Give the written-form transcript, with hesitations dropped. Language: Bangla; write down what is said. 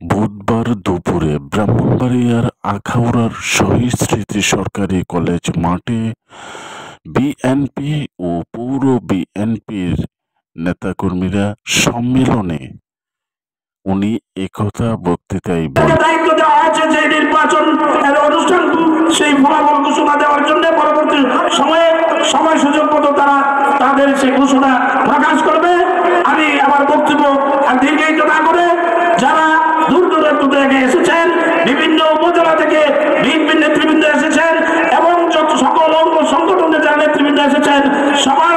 বুধবার দুপুরে ব্রাহ্মণবাড়িয়ার আখাউড়ার শহীদ স্মৃতি সরকারি কলেজ মাঠে বিএনপি ও পৌর বিএনপির নেতাকর্মীরা সম্মেলনে উনি একথা বক্তৃতায় বলেন। দায়িত্ব দেওয়া হয়েছে যে নির্বাচন অনুষ্ঠান সেই ফলাফল ঘোষণা দেওয়ার জন্য পরবর্তী সময় সুযোগ মতো তারা তাদের সেই ঘোষণা প্রকাশ করবে। আমি আমার বক্তব্য দীর্ঘায়িত না করে যারা দূর দূরান্ত থেকে এসেছেন, বিভিন্ন উপজেলা থেকে বিএনপির নেতৃবৃন্দ এসেছেন এবং যত সকল অঙ্গ সংগঠনের যারা নেতৃবৃন্দ এসেছেন, সবার